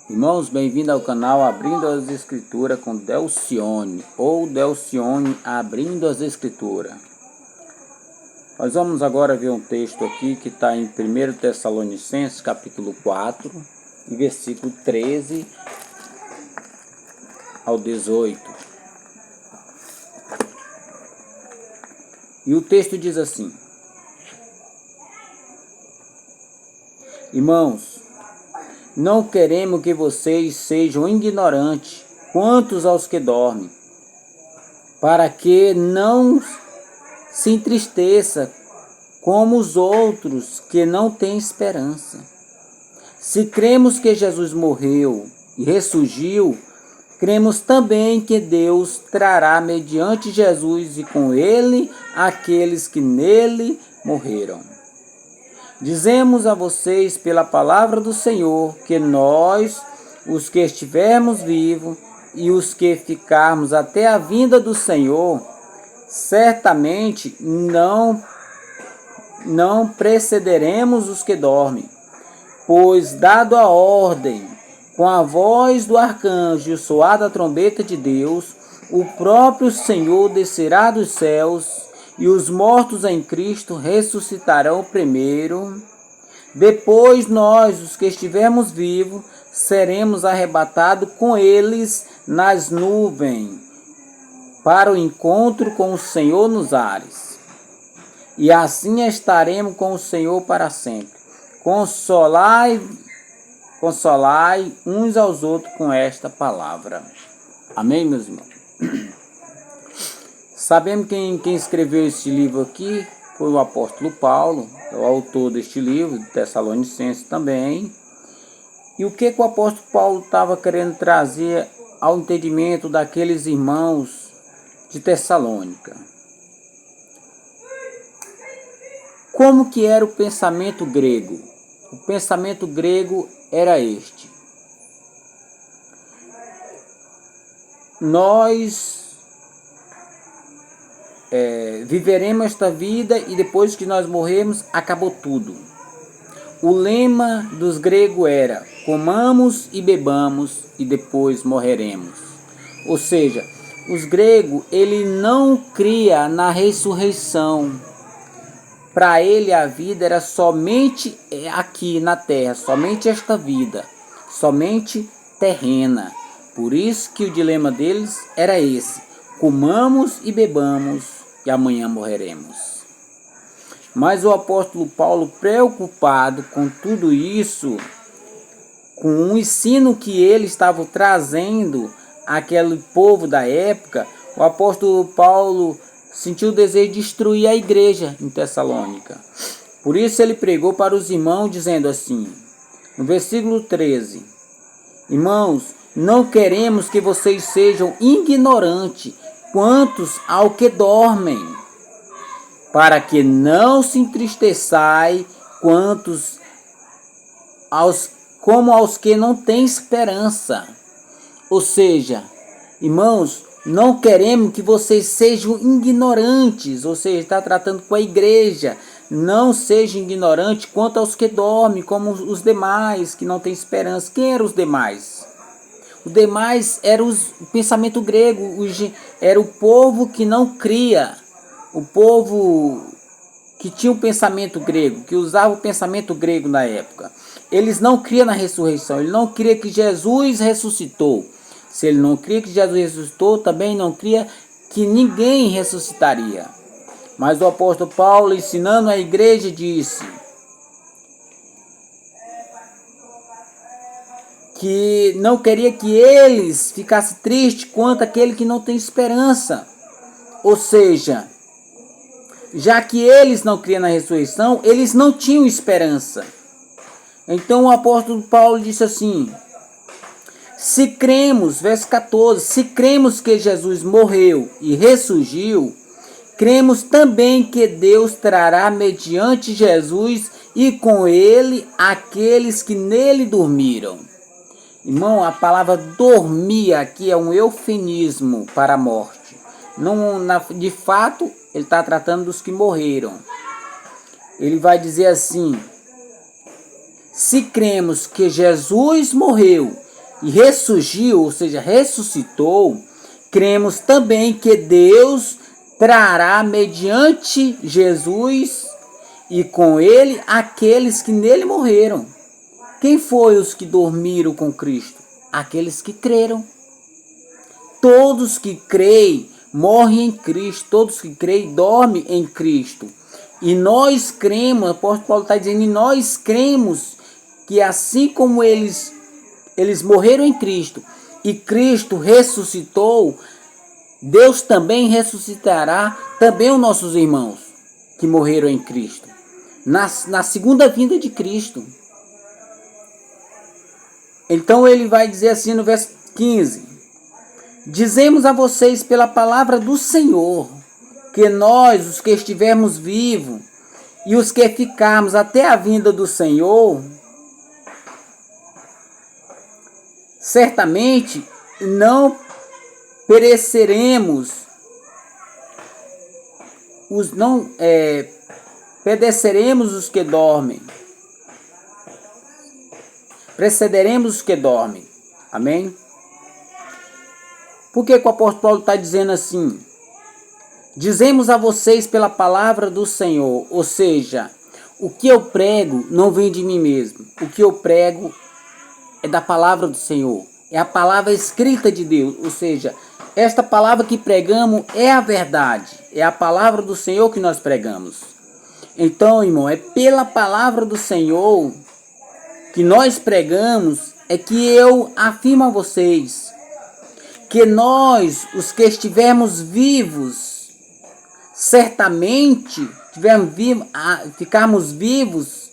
Irmãos, bem-vindo ao canal Abrindo as Escrituras com Delcione, ou Delcione Abrindo as Escrituras. Nós vamos agora ver um texto aqui que está em 1 Tessalonicenses, capítulo 4, versículo 13 ao 18. E o texto diz assim: Irmãos, não queremos que vocês sejam ignorantes quanto aos que dormem, para que não se entristeça como os outros que não têm esperança. Se cremos que Jesus morreu e ressurgiu, cremos também que Deus trará mediante Jesus e com ele aqueles que nele morreram. Dizemos a vocês pela palavra do Senhor que nós, os que estivermos vivos e os que ficarmos até a vinda do Senhor, certamente não precederemos os que dormem, pois dado a ordem, com a voz do arcanjo e o soar da trombeta de Deus, o próprio Senhor descerá dos céus, e os mortos em Cristo ressuscitarão primeiro. Depois nós, os que estivermos vivos, seremos arrebatados com eles nas nuvens, para o encontro com o Senhor nos ares. E assim estaremos com o Senhor para sempre. Consolai uns aos outros com esta palavra. Amém, meus irmãos? Sabemos quem escreveu este livro aqui foi o apóstolo Paulo, é o autor deste livro, de Tessalonicenses também. E o que o apóstolo Paulo estava querendo trazer ao entendimento daqueles irmãos de Tessalônica? Como que era o pensamento grego? O pensamento grego era este: nós viveremos esta vida e depois que nós morrermos, acabou tudo. O lema dos gregos era: comamos e bebamos e depois morreremos. Ou seja, os gregos, ele não cria na ressurreição. Para ele a vida era somente aqui na terra, somente esta vida, somente terrena. Por isso que o dilema deles era esse: comamos e bebamos e amanhã morreremos. Mas o apóstolo Paulo, preocupado com tudo isso, com o ensino que ele estava trazendo àquele povo da época, o apóstolo Paulo sentiu o desejo de destruir a igreja em Tessalônica. Por isso ele pregou para os irmãos dizendo assim, no versículo 13: Irmãos, não queremos que vocês sejam ignorantes quantos ao que dormem, para que não se entristeçai como aos que não têm esperança. Ou seja, irmãos, não queremos que vocês sejam ignorantes, ou seja, está tratando com a igreja. Não sejam ignorantes quanto aos que dormem, como os demais que não têm esperança. Quem eram os demais? Os demais era o pensamento grego, era o povo que não cria, o povo que tinha o pensamento grego, que usava o pensamento grego na época. Eles não criam na ressurreição, ele não cria que Jesus ressuscitou. Se ele não cria que Jesus ressuscitou, também não cria que ninguém ressuscitaria. Mas o apóstolo Paulo, ensinando a igreja, disse que não queria que eles ficassem tristes quanto aquele que não tem esperança. Ou seja, já que eles não criam na ressurreição, eles não tinham esperança. Então o apóstolo Paulo disse assim: se cremos, verso 14, se cremos que Jesus morreu e ressurgiu, cremos também que Deus trará mediante Jesus e com ele aqueles que nele dormiram. Irmão, a palavra dormir aqui é um eufemismo para a morte. De fato, ele está tratando dos que morreram. Ele vai dizer assim: se cremos que Jesus morreu e ressurgiu, ou seja, ressuscitou, cremos também que Deus trará mediante Jesus e com ele aqueles que nele morreram. Quem foi os que dormiram com Cristo? Aqueles que creram. Todos que creem morrem em Cristo, todos que creem dormem em Cristo. E nós cremos, o apóstolo Paulo está dizendo, e nós cremos que assim como eles morreram em Cristo e Cristo ressuscitou, Deus também ressuscitará também os nossos irmãos que morreram em Cristo, na segunda vinda de Cristo. Então ele vai dizer assim no verso 15: dizemos a vocês pela palavra do Senhor, que nós, os que estivermos vivos, e os que ficarmos até a vinda do Senhor, certamente não pereceremos, pereceremos os que dormem, precederemos os que dormem. Amém? Por que o apóstolo Paulo está dizendo assim? Dizemos a vocês pela palavra do Senhor, ou seja, o que eu prego não vem de mim mesmo. O que eu prego é da palavra do Senhor, é a palavra escrita de Deus, ou seja, esta palavra que pregamos é a verdade, é a palavra do Senhor que nós pregamos. Então, irmão, é pela palavra do Senhor que nós pregamos, é que eu afirmo a vocês que nós, os que estivermos vivos, certamente ficarmos vivos,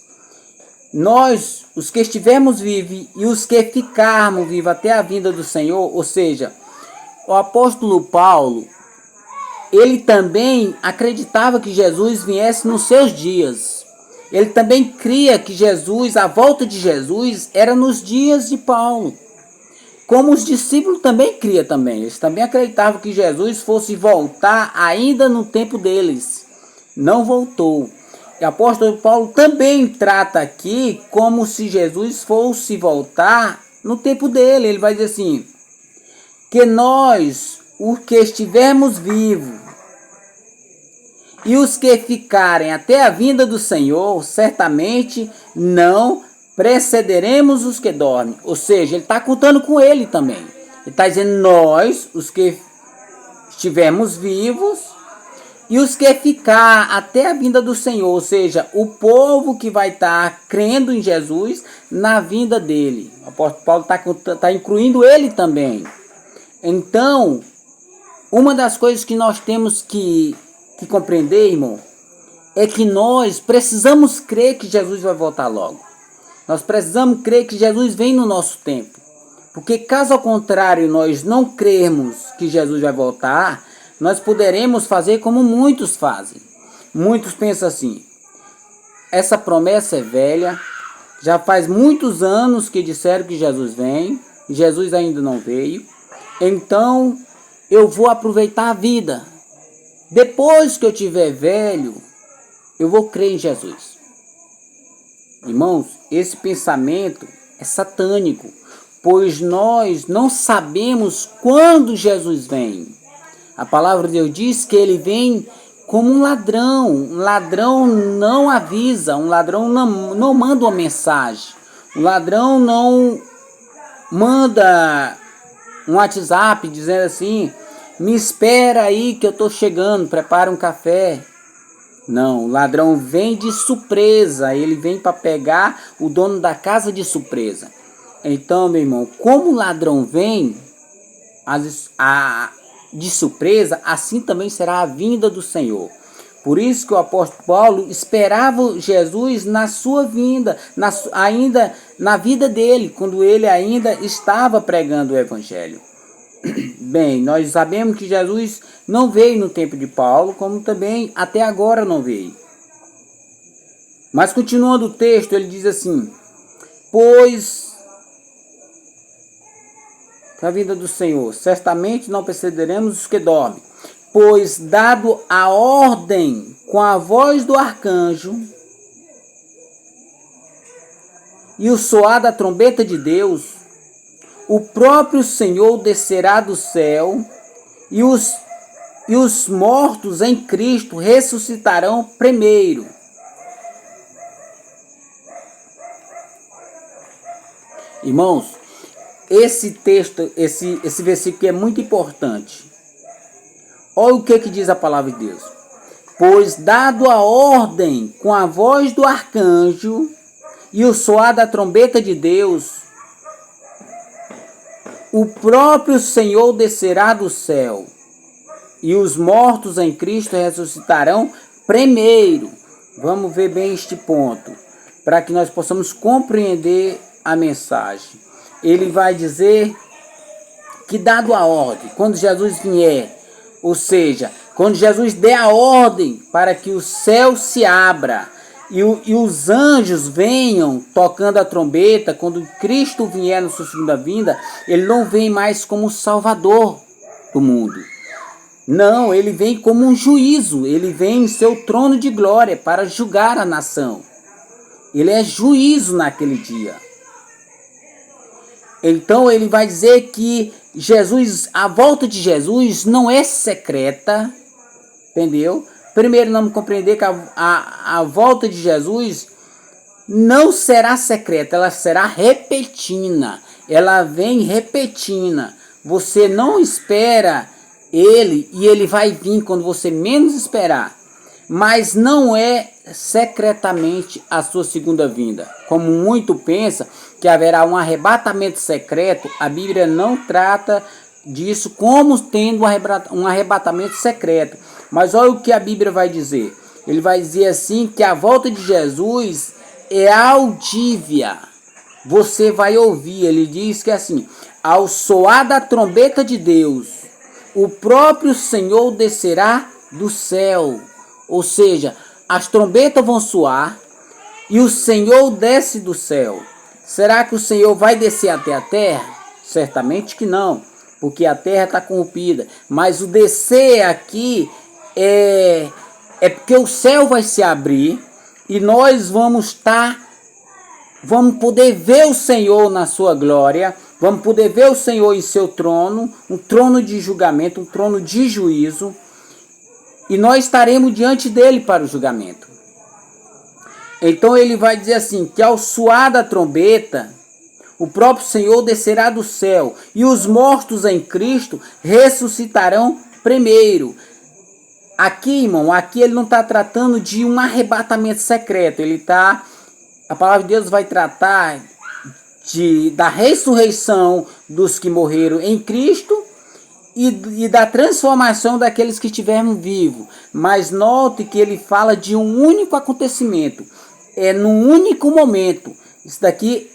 nós, os que estivermos vivos e os que ficarmos vivos até a vinda do Senhor, ou seja, o apóstolo Paulo, ele também acreditava que Jesus viesse nos seus dias. Ele também cria que Jesus, a volta de Jesus, era nos dias de Paulo. Como os discípulos também criam também. Eles também acreditavam que Jesus fosse voltar ainda no tempo deles. Não voltou. E o apóstolo Paulo também trata aqui como se Jesus fosse voltar no tempo dele. Ele vai dizer assim, que nós, os que estivermos vivos, e os que ficarem até a vinda do Senhor, certamente não precederemos os que dormem. Ou seja, ele está contando com ele também. Ele está dizendo nós, os que estivermos vivos, e os que ficar até a vinda do Senhor. Ou seja, o povo que vai estar crendo em Jesus na vinda dele. O apóstolo Paulo está incluindo ele também. Então, uma das coisas que nós temos que compreender, irmão, é que nós precisamos crer que Jesus vai voltar logo. Nós precisamos crer que Jesus vem no nosso tempo. Porque caso ao contrário nós não crermos que Jesus vai voltar, nós poderemos fazer como muitos fazem. Muitos pensam assim, essa promessa é velha, já faz muitos anos que disseram que Jesus vem, e Jesus ainda não veio, então eu vou aproveitar a vida. Depois que eu tiver velho, eu vou crer em Jesus. Irmãos, esse pensamento é satânico, pois nós não sabemos quando Jesus vem. A palavra de Deus diz que ele vem como um ladrão. Um ladrão não avisa, um ladrão não manda uma mensagem. Um ladrão não manda um WhatsApp dizendo assim, me espera aí que eu estou chegando, prepara um café. Não, o ladrão vem de surpresa, ele vem para pegar o dono da casa de surpresa. Então, meu irmão, como o ladrão vem de surpresa, assim também será a vinda do Senhor. Por isso que o apóstolo Paulo esperava Jesus na sua vinda, ainda na vida dele, quando ele ainda estava pregando o evangelho. Bem, nós sabemos que Jesus não veio no tempo de Paulo, como também até agora não veio. Mas continuando o texto, ele diz assim, pois a vinda do Senhor, certamente não precederemos os que dormem, pois dado a ordem com a voz do arcanjo e o soar da trombeta de Deus, o próprio Senhor descerá do céu e os mortos em Cristo ressuscitarão primeiro. Irmãos, esse texto, esse versículo é muito importante. Olha o que diz a palavra de Deus. Pois dado a ordem com a voz do arcanjo e o soar da trombeta de Deus, o próprio Senhor descerá do céu e os mortos em Cristo ressuscitarão primeiro. Vamos ver bem este ponto, para que nós possamos compreender a mensagem. Ele vai dizer que dado a ordem, quando Jesus vier, ou seja, quando Jesus der a ordem para que o céu se abra e os anjos venham tocando a trombeta, quando Cristo vier na sua segunda vinda, ele não vem mais como o Salvador do mundo. Não, ele vem como um juízo, ele vem em seu trono de glória para julgar a nação. Ele é juízo naquele dia. Então ele vai dizer que a volta de Jesus não é secreta, entendeu? Primeiro, vamos compreender que a volta de Jesus não será secreta, ela será repentina. Ela vem repentina. Você não espera ele e ele vai vir quando você menos esperar. Mas não é secretamente a sua segunda vinda. Como muito pensa que haverá um arrebatamento secreto, a Bíblia não trata disso como tendo um arrebatamento secreto. Mas olha o que a Bíblia vai dizer. Ele vai dizer assim que a volta de Jesus é audível. Você vai ouvir. Ele diz que assim, ao soar da trombeta de Deus, o próprio Senhor descerá do céu. Ou seja, as trombetas vão soar e o Senhor desce do céu. Será que o Senhor vai descer até a terra? Certamente que não, porque a terra está corrompida. Mas o descer aqui é porque o céu vai se abrir e nós vamos poder ver o Senhor na sua glória, vamos poder ver o Senhor em seu trono, um trono de julgamento, um trono de juízo. E nós estaremos diante dele para o julgamento. Então ele vai dizer assim, que ao soar da trombeta, o próprio Senhor descerá do céu, e os mortos em Cristo ressuscitarão primeiro. Aqui, irmão, aqui ele não está tratando de um arrebatamento secreto. A palavra de Deus vai tratar da ressurreição dos que morreram em Cristo, e da transformação daqueles que estiverem vivos. Mas note que ele fala de um único acontecimento. É num único momento. Isso daqui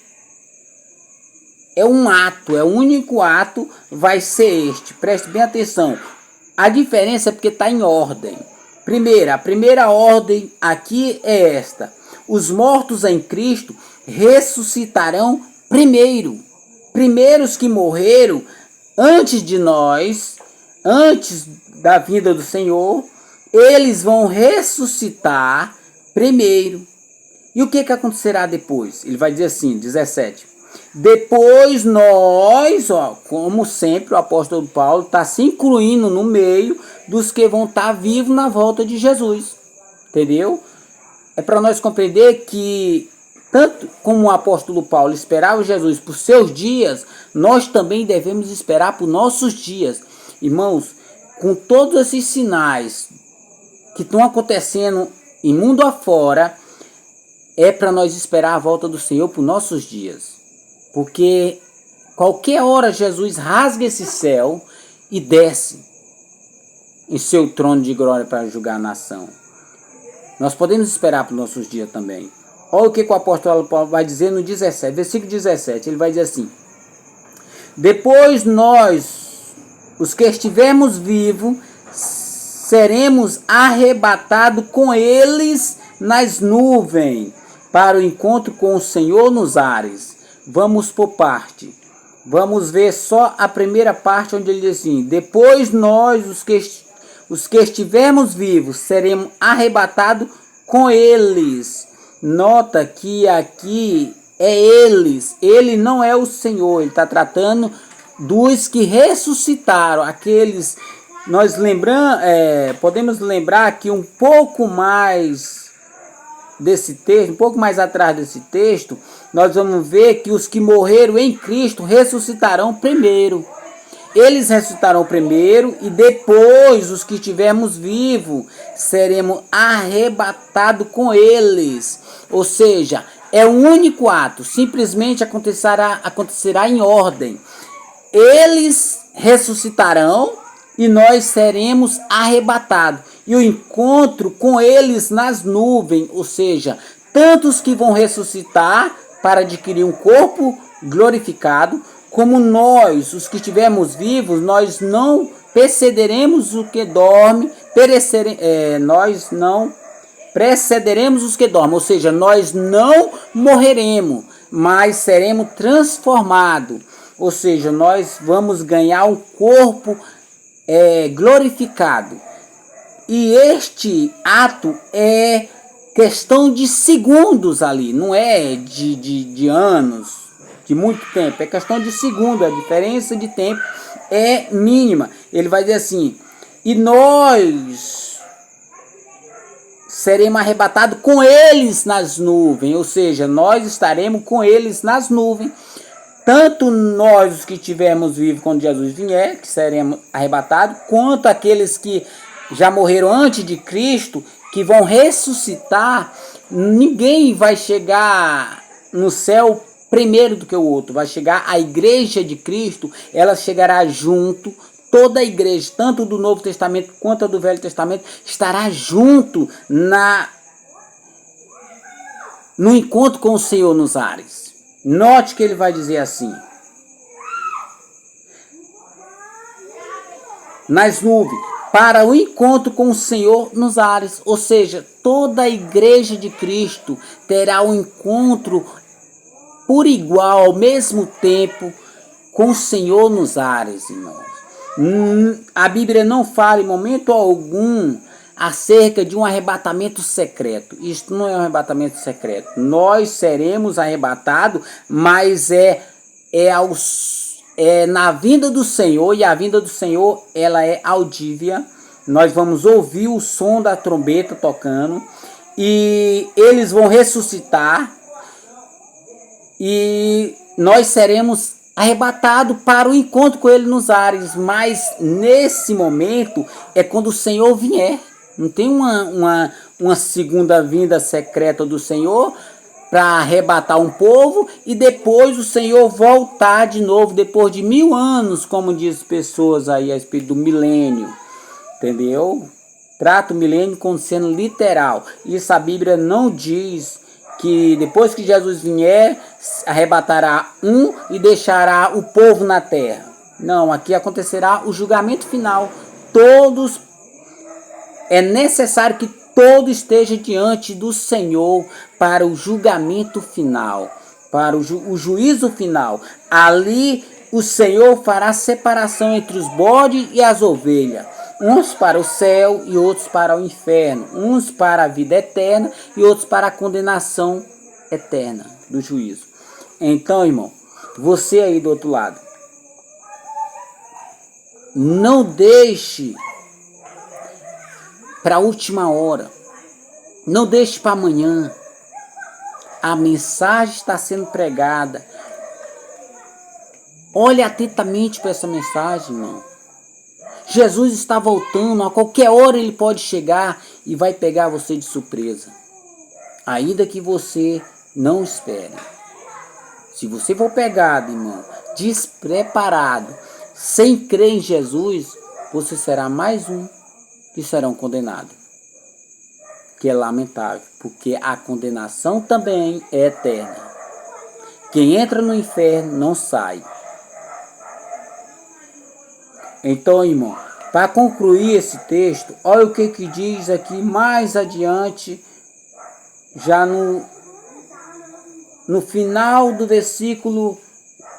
é um ato. É o único ato. Vai ser este. Preste bem atenção. A diferença é porque está em ordem. A primeira ordem aqui é esta. Os mortos em Cristo ressuscitarão primeiro. Primeiros que morreram antes de nós, antes da vinda do Senhor, eles vão ressuscitar primeiro. E o que acontecerá depois? Ele vai dizer assim, 17. Depois nós, como sempre, o apóstolo Paulo está se incluindo no meio dos que vão estar vivos na volta de Jesus. Entendeu? É para nós compreender que tanto como o apóstolo Paulo esperava Jesus por seus dias, nós também devemos esperar por nossos dias. Irmãos, com todos esses sinais que estão acontecendo em mundo afora, é para nós esperar a volta do Senhor por nossos dias. Porque qualquer hora Jesus rasga esse céu e desce em seu trono de glória para julgar a nação. Nós podemos esperar por nossos dias também. Olha o que o apóstolo Paulo vai dizer no 17, versículo 17. Ele vai dizer assim: depois nós, os que estivermos vivos, seremos arrebatados com eles nas nuvens, para o encontro com o Senhor nos ares. Vamos por parte. Vamos ver só a primeira parte, onde ele diz assim: depois nós, os que estivermos vivos, seremos arrebatados com eles. Nota que aqui é eles. Ele não é o Senhor. Ele está tratando dos que ressuscitaram, aqueles. Nós podemos lembrar que um pouco mais desse texto, um pouco mais atrás desse texto, nós vamos ver que os que morreram em Cristo ressuscitarão primeiro. Eles ressuscitarão primeiro e depois os que estivermos vivos seremos arrebatados com eles. Ou seja, é um único ato, simplesmente acontecerá em ordem. Eles ressuscitarão e nós seremos arrebatados. E o encontro com eles nas nuvens, ou seja, tantos que vão ressuscitar para adquirir um corpo glorificado, como nós, os que estivermos vivos, nós não precederemos o que dorme, nós não precederemos os que dormem, ou seja, nós não morreremos, mas seremos transformados, ou seja, nós vamos ganhar um corpo glorificado. E este ato é questão de segundos ali, não é de anos, de muito tempo, é questão de segundos, a diferença de tempo é mínima. Ele vai dizer assim, e nós seremos arrebatados com eles nas nuvens, ou seja, nós estaremos com eles nas nuvens, tanto nós os que estivermos vivos quando Jesus vier, que seremos arrebatados, quanto aqueles que já morreram antes de Cristo, que vão ressuscitar. Ninguém vai chegar no céu primeiro do que o outro, vai chegar a igreja de Cristo, ela chegará junto, toda a igreja, tanto do Novo Testamento quanto a do Velho Testamento, estará junto no encontro com o Senhor nos ares. Note que ele vai dizer assim, nas nuvens, para o encontro com o Senhor nos ares, ou seja, toda a igreja de Cristo terá um encontro por igual, ao mesmo tempo, com o Senhor nos ares, irmãos. A Bíblia não fala em momento algum acerca de um arrebatamento secreto. Isto não é um arrebatamento secreto. Nós seremos arrebatados, mas é na vinda do Senhor, e a vinda do Senhor ela é audível. Nós vamos ouvir o som da trombeta tocando, e eles vão ressuscitar, e nós seremos arrebatados para o encontro com ele nos ares. Mas nesse momento é quando o Senhor vier. Não tem uma segunda vinda secreta do Senhor para arrebatar um povo e depois o Senhor voltar de novo depois de 1000 anos, como diz pessoas aí a respeito do milênio, entendeu? Trata o milênio como sendo literal. Isso a Bíblia não diz que depois que Jesus vier, arrebatará um e deixará o povo na terra. Não, aqui acontecerá o julgamento final. É necessário que todo esteja diante do Senhor para o julgamento final, para o juízo final. Ali o Senhor fará separação entre os bodes e as ovelhas, uns para o céu e outros para o inferno, uns para a vida eterna e outros para a condenação eterna do juízo. Então, irmão, você aí do outro lado, não deixe para a última hora, não deixe para amanhã. A mensagem está sendo pregada. Olhe atentamente para essa mensagem, irmão. Jesus está voltando, a qualquer hora ele pode chegar e vai pegar você de surpresa, ainda que você não espere. Se você for pegado, irmão, despreparado, sem crer em Jesus, você será mais um que serão condenados. Que é lamentável, porque a condenação também é eterna. Quem entra no inferno não sai. Então, irmão, para concluir esse texto, olha o que diz aqui mais adiante, já no final do versículo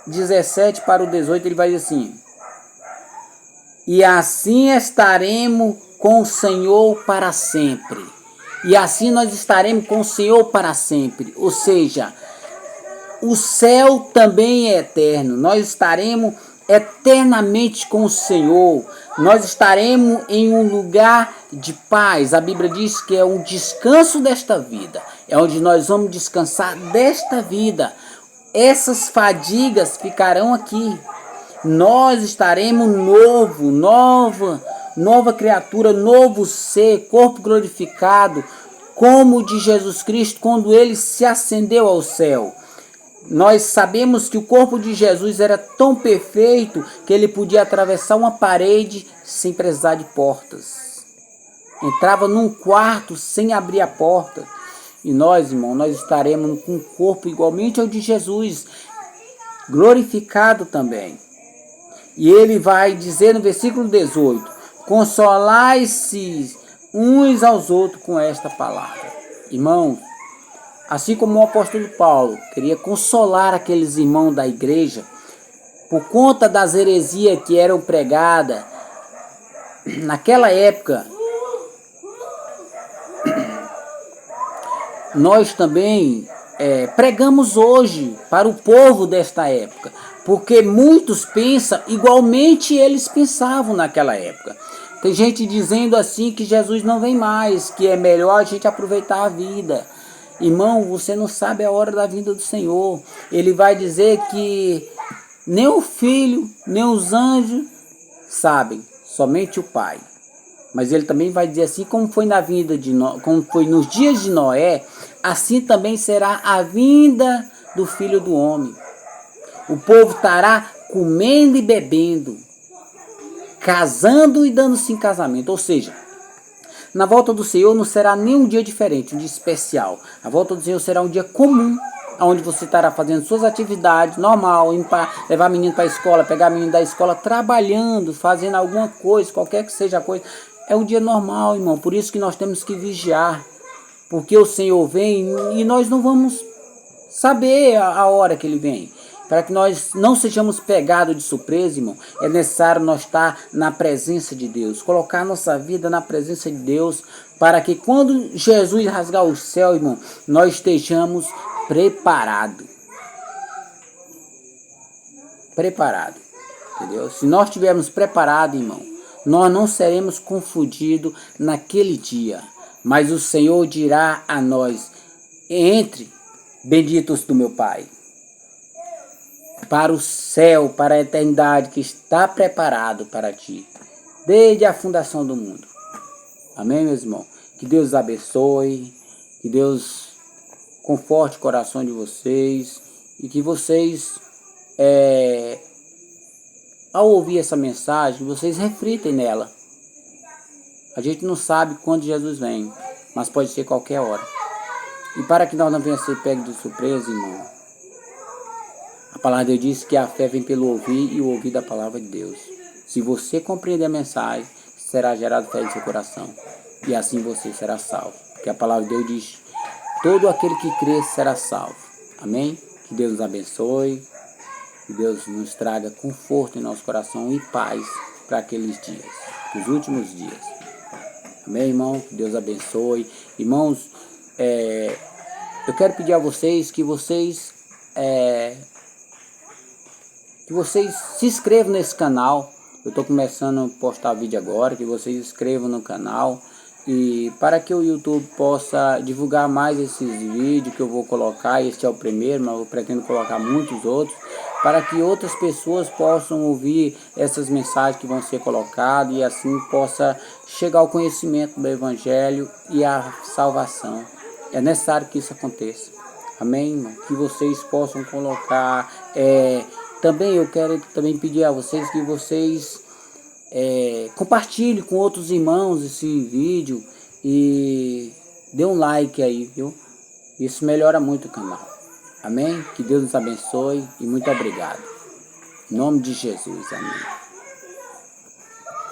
17 para o 18, ele vai dizer assim: e assim estaremos com o Senhor para sempre. E assim nós estaremos com o Senhor para sempre. Ou seja, o céu também é eterno. Nós estaremos eternamente com o Senhor. Nós estaremos em um lugar de paz. A Bíblia diz que é um descanso desta vida. É onde nós vamos descansar desta vida. Essas fadigas ficarão aqui. Nós estaremos nova criatura, novo ser, corpo glorificado, como o de Jesus Cristo quando ele se ascendeu ao céu. Nós sabemos que o corpo de Jesus era tão perfeito que ele podia atravessar uma parede sem precisar de portas. Entrava num quarto sem abrir a porta. E nós, irmão, nós estaremos com um corpo igualmente ao de Jesus, glorificado também. E ele vai dizer no versículo 18: consolai-se uns aos outros com esta palavra. Irmãos, assim como o apóstolo Paulo queria consolar aqueles irmãos da igreja por conta das heresias que eram pregadas naquela época, nós também pregamos hoje para o povo desta época, porque muitos pensam igualmente eles pensavam naquela época. Tem gente dizendo assim que Jesus não vem mais, que é melhor a gente aproveitar a vida. Irmão, você não sabe a hora da vinda do Senhor. Ele vai dizer que nem o Filho, nem os anjos sabem, somente o Pai. Mas ele também vai dizer assim, como foi na vida como foi nos dias de Noé, assim também será a vinda do Filho do Homem. O povo estará comendo e bebendo, casando e dando-se em casamento. Ou seja, na volta do Senhor não será nem um dia diferente, um dia especial. A volta do Senhor será um dia comum, onde você estará fazendo suas atividades normal, indo para levar menino para a escola, pegar menino da escola, trabalhando, fazendo alguma coisa, qualquer que seja a coisa. É um dia normal, irmão. Por isso que nós temos que vigiar. Porque o Senhor vem e nós não vamos saber a hora que Ele vem. Para que nós não sejamos pegados de surpresa, irmão, é necessário nós estar na presença de Deus. Colocar nossa vida na presença de Deus. Para que quando Jesus rasgar o céu, irmão, nós estejamos preparados. Preparados. Entendeu? Se nós estivermos preparados, irmão, nós não seremos confundidos naquele dia, mas o Senhor dirá a nós: entre, benditos do meu Pai, para o céu, para a eternidade que está preparado para ti, desde a fundação do mundo. Amém, meus irmãos? Que Deus abençoe, que Deus conforte o coração de vocês e que vocês, ao ouvir essa mensagem, vocês reflitem nela. A gente não sabe quando Jesus vem, mas pode ser qualquer hora. E para que nós não venhamos a ser pegos de surpresa, irmão, a palavra de Deus diz que a fé vem pelo ouvir e o ouvir da palavra de Deus. Se você compreender a mensagem, será gerado fé em seu coração. E assim você será salvo. Porque a palavra de Deus diz: todo aquele que crê será salvo. Amém? Que Deus nos abençoe. Que Deus nos traga conforto em nosso coração e paz para aqueles dias, os últimos dias. Amém, irmão? Que Deus abençoe. Irmãos, eu quero pedir a vocês que vocês se inscrevam nesse canal. Eu estou começando a postar vídeo agora, que vocês se inscrevam no canal. E para que o YouTube possa divulgar mais esses vídeos que eu vou colocar, este é o primeiro, mas eu pretendo colocar muitos outros, para que outras pessoas possam ouvir essas mensagens que vão ser colocadas e assim possa chegar ao conhecimento do Evangelho e à salvação. É necessário que isso aconteça. Amém? Que vocês possam colocar. Também eu quero também pedir a vocês que vocês compartilhem com outros irmãos esse vídeo e dê um like aí, viu? Isso melhora muito o canal. Amém? Que Deus nos abençoe e muito obrigado. Em nome de Jesus, amém.